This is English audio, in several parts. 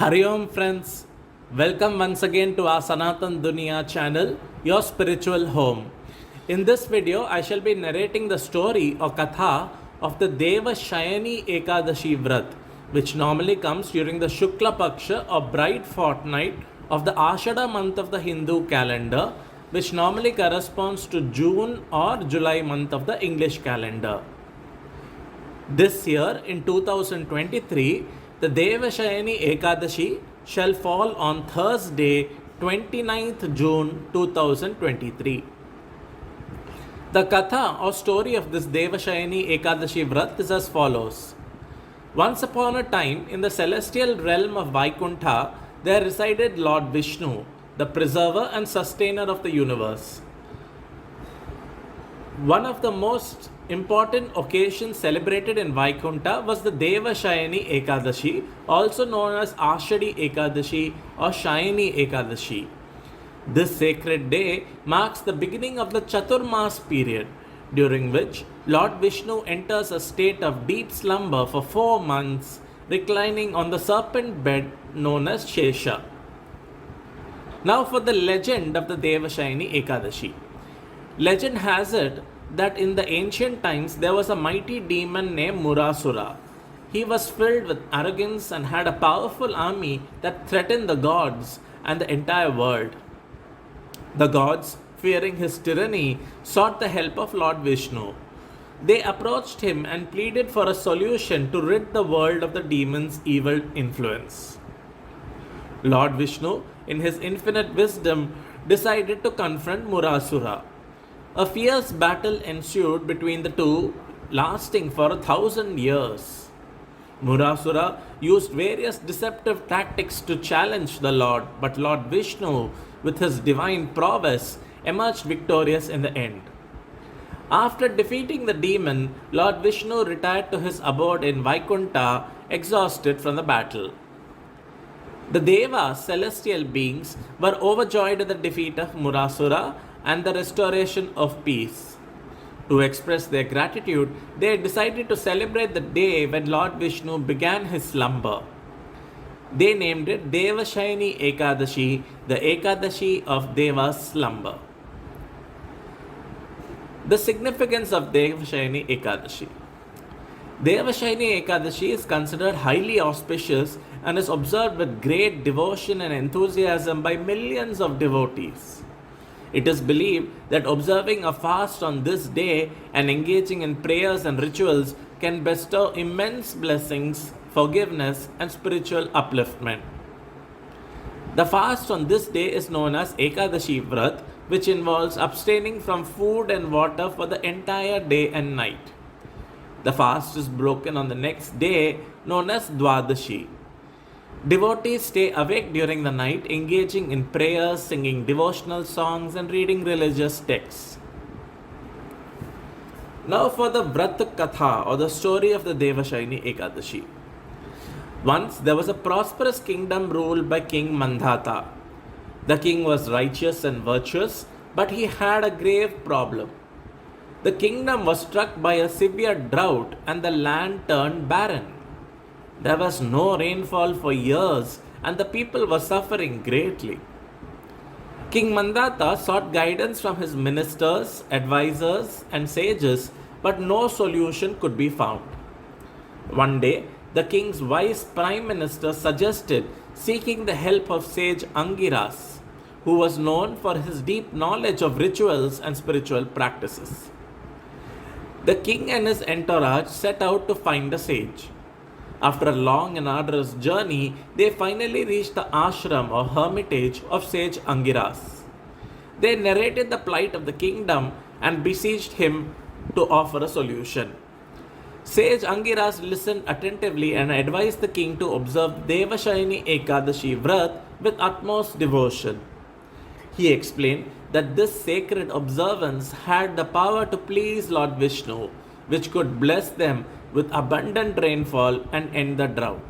Hari Om friends, welcome once again to our Sanatan Duniya Channel, your spiritual home. In this video, I shall be narrating the story or Katha of the Devashayani Ekadashi Vrat, which normally comes during the Shukla Paksha or bright fortnight of the Ashada month of the Hindu calendar, which normally corresponds to June or July month of the English calendar. This year, in 2023, the Devashayani Ekadashi shall fall on Thursday, 29th June 2023. The Katha or story of this Devashayani Ekadashi Vrat is as follows. Once upon a time, in the celestial realm of Vaikuntha, there resided Lord Vishnu, the preserver and sustainer of the universe. One of the most important occasions celebrated in Vaikuntha was the Devashayani Ekadashi, also known as Ashadi Ekadashi or Shayani Ekadashi. This sacred day marks the beginning of the Chaturmas period, during which Lord Vishnu enters a state of deep slumber for 4 months, reclining on the serpent bed known as Shesha. Now for the legend of the Devashayani Ekadashi. Legend has it that in the ancient times there was a mighty demon named Murasura. He was filled with arrogance and had a powerful army that threatened the gods and the entire world. The gods, fearing his tyranny, sought the help of Lord Vishnu. They approached him and pleaded for a solution to rid the world of the demon's evil influence. Lord Vishnu, in his infinite wisdom, decided to confront Murasura. A fierce battle ensued between the two, lasting for 1,000 years. Murasura used various deceptive tactics to challenge the Lord, but Lord Vishnu, with his divine prowess, emerged victorious in the end. After defeating the demon, Lord Vishnu retired to his abode in Vaikuntha, exhausted from the battle. The Devas, celestial beings, were overjoyed at the defeat of Murasura and the restoration of peace. To express their gratitude, they decided to celebrate the day when Lord Vishnu began his slumber. They named it Devashayani Ekadashi, the Ekadashi of Deva's slumber. The significance of Devashayani Ekadashi. Devashayani Ekadashi is considered highly auspicious and is observed with great devotion and enthusiasm by millions of devotees. It is believed that observing a fast on this day and engaging in prayers and rituals can bestow immense blessings, forgiveness, and spiritual upliftment. The fast on this day is known as Ekadashi Vrat, which involves abstaining from food and water for the entire day and night. The fast is broken on the next day, known as Dwadashi. Devotees stay awake during the night, engaging in prayers, singing devotional songs, and reading religious texts. Now for the Vrat Katha, or the story of the Devashayani Ekadashi. Once there was a prosperous kingdom ruled by King Mandhata. The king was righteous and virtuous, but he had a grave problem. The kingdom was struck by a severe drought and the land turned barren. There was no rainfall for years and the people were suffering greatly. King Mandhata sought guidance from his ministers, advisors, and sages, but no solution could be found. One day, the king's wise prime minister suggested seeking the help of sage Angiras, who was known for his deep knowledge of rituals and spiritual practices. The king and his entourage set out to find the sage. After a long and arduous journey, they finally reached the ashram or hermitage of sage Angiras. They narrated the plight of the kingdom and beseeched him to offer a solution. Sage Angiras listened attentively and advised the king to observe Devashayani Ekadashi Vrat with utmost devotion. He explained that this sacred observance had the power to please Lord Vishnu, which could bless them with abundant rainfall and end the drought.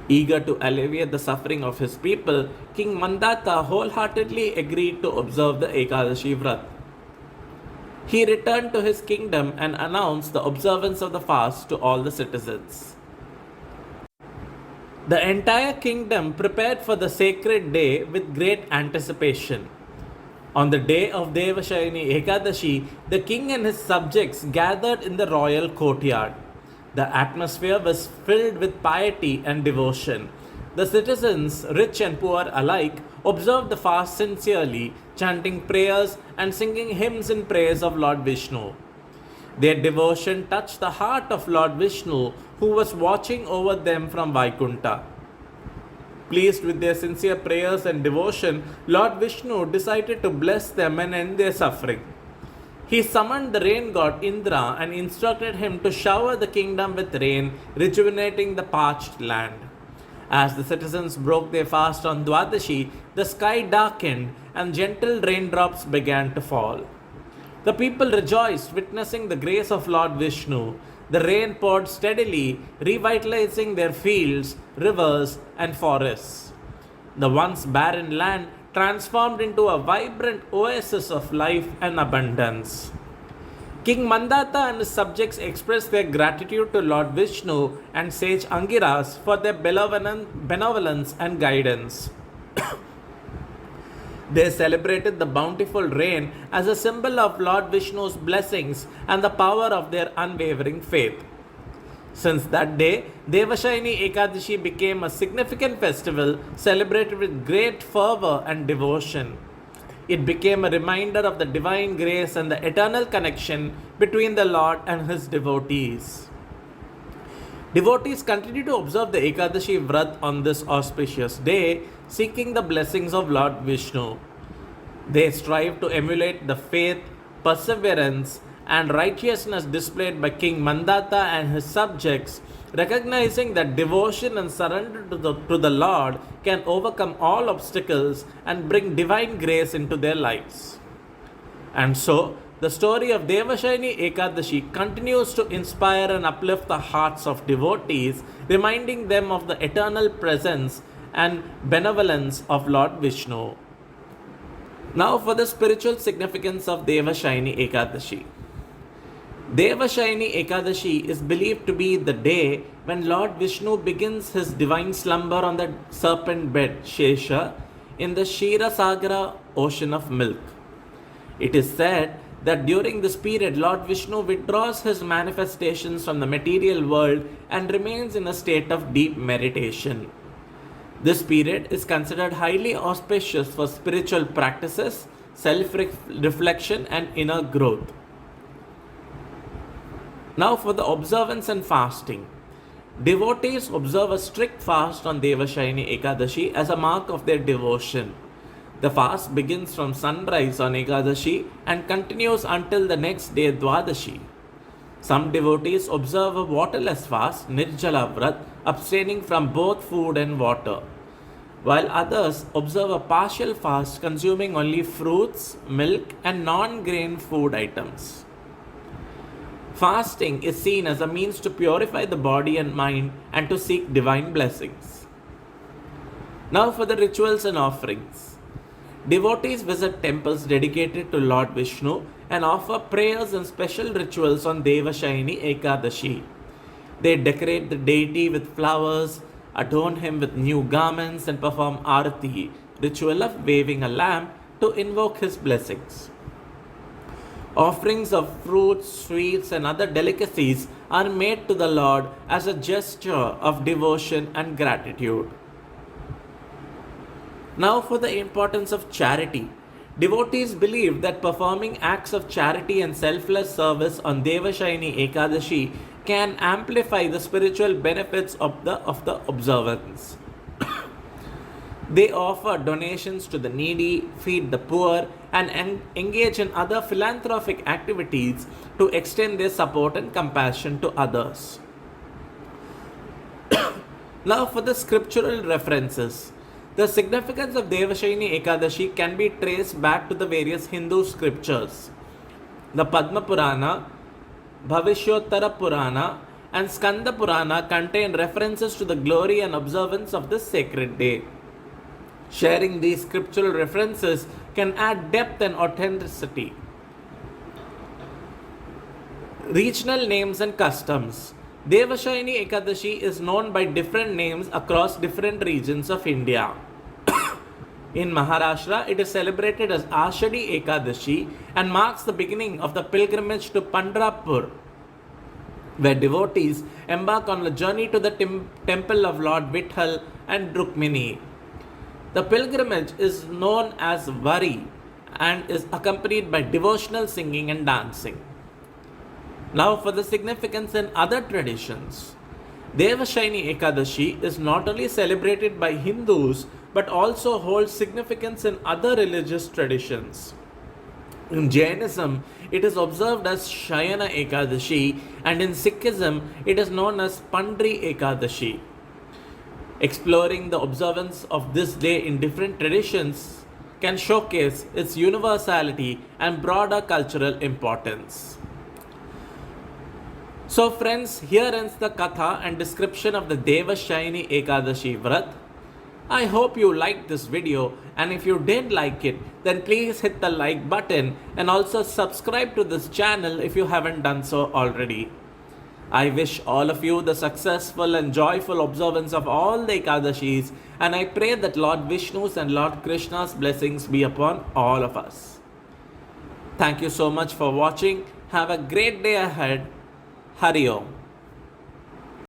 Eager to alleviate the suffering of his people, King Mandhata wholeheartedly agreed to observe the Ekadashi Vrat. He returned to his kingdom and announced the observance of the fast to all the citizens. The entire kingdom prepared for the sacred day with great anticipation. On the day of Devashayani Ekadashi, the king and his subjects gathered in the royal courtyard. The atmosphere was filled with piety and devotion. The citizens, rich and poor alike, observed the fast sincerely, chanting prayers and singing hymns in praise of Lord Vishnu. Their devotion touched the heart of Lord Vishnu, who was watching over them from Vaikunta. Pleased with their sincere prayers and devotion, Lord Vishnu decided to bless them and end their suffering. He summoned the rain god Indra and instructed him to shower the kingdom with rain, rejuvenating the parched land. As the citizens broke their fast on Dwadashi, the sky darkened and gentle raindrops began to fall. The people rejoiced, witnessing the grace of Lord Vishnu. The rain poured steadily, revitalizing their fields, rivers, and forests. The once barren land transformed into a vibrant oasis of life and abundance. King Mandata and his subjects expressed their gratitude to Lord Vishnu and sage Angiras for their benevolence and guidance. They celebrated the bountiful rain as a symbol of Lord Vishnu's blessings and the power of their unwavering faith. Since that day, Devashayani Ekadashi became a significant festival celebrated with great fervor and devotion. It became a reminder of the divine grace and the eternal connection between the Lord and his devotees. Devotees continue to observe the Ekadashi Vrat on this auspicious day, seeking the blessings of Lord Vishnu. They strive to emulate the faith, perseverance, and righteousness displayed by King Mandata and his subjects, recognizing that devotion and surrender to the Lord can overcome all obstacles and bring divine grace into their lives. And so, the story of Devashayani Ekadashi continues to inspire and uplift the hearts of devotees, reminding them of the eternal presence and benevolence of Lord Vishnu. Now for the spiritual significance of Devashayani Ekadashi. Devashayani Ekadashi is believed to be the day when Lord Vishnu begins his divine slumber on the serpent bed, Shesha, in the Ksheera ocean of milk. It is said that during this period, Lord Vishnu withdraws his manifestations from the material world and remains in a state of deep meditation. This period is considered highly auspicious for spiritual practices, self-reflection, and inner growth. Now for the observance and fasting. Devotees observe a strict fast on Devashayani Ekadashi as a mark of their devotion. The fast begins from sunrise on Ekadashi and continues until the next day Dwadashi. Some devotees observe a waterless fast, Nirjala Vrat, abstaining from both food and water, while others observe a partial fast consuming only fruits, milk, and non-grain food items. Fasting is seen as a means to purify the body and mind and to seek divine blessings. Now for the rituals and offerings. Devotees visit temples dedicated to Lord Vishnu and offer prayers and special rituals on Devashayani Ekadashi. They decorate the deity with flowers, adorn him with new garments, and perform arati, ritual of waving a lamp, to invoke his blessings. Offerings of fruits, sweets, and other delicacies are made to the Lord as a gesture of devotion and gratitude. Now for the importance of charity. Devotees believe that performing acts of charity and selfless service on Devashayani Ekadashi can amplify the spiritual benefits of the observance. They offer donations to the needy, feed the poor, and engage in other philanthropic activities to extend their support and compassion to others. Now for the scriptural references. The significance of Devashayani Ekadashi can be traced back to the various Hindu scriptures. The Padma Purana, Bhavishottara Purana, and Skanda Purana contain references to the glory and observance of this sacred day. Sharing these scriptural references can add depth and authenticity. Regional names and customs. Devashayani Ekadashi is known by different names across different regions of India. In Maharashtra, it is celebrated as Ashada Ekadashi and marks the beginning of the pilgrimage to Pandharpur, where devotees embark on a journey to the temple of Lord Vitthal and Rukmini. The pilgrimage is known as Vari and is accompanied by devotional singing and dancing. Now for the significance in other traditions. Devashayani Ekadashi is not only celebrated by Hindus but also holds significance in other religious traditions. In Jainism, it is observed as Shayana Ekadashi, and in Sikhism, it is known as Pandri Ekadashi. Exploring the observance of this day in different traditions can showcase its universality and broader cultural importance. So friends, here ends the Katha and description of the Devashayani Ekadashi Vrat. I hope you liked this video, and if you did like it, then please hit the like button and also subscribe to this channel if you haven't done so already. I wish all of you the successful and joyful observance of all the Ekadashis, and I pray that Lord Vishnu's and Lord Krishna's blessings be upon all of us. Thank you so much for watching. Have a great day ahead. Hari Om.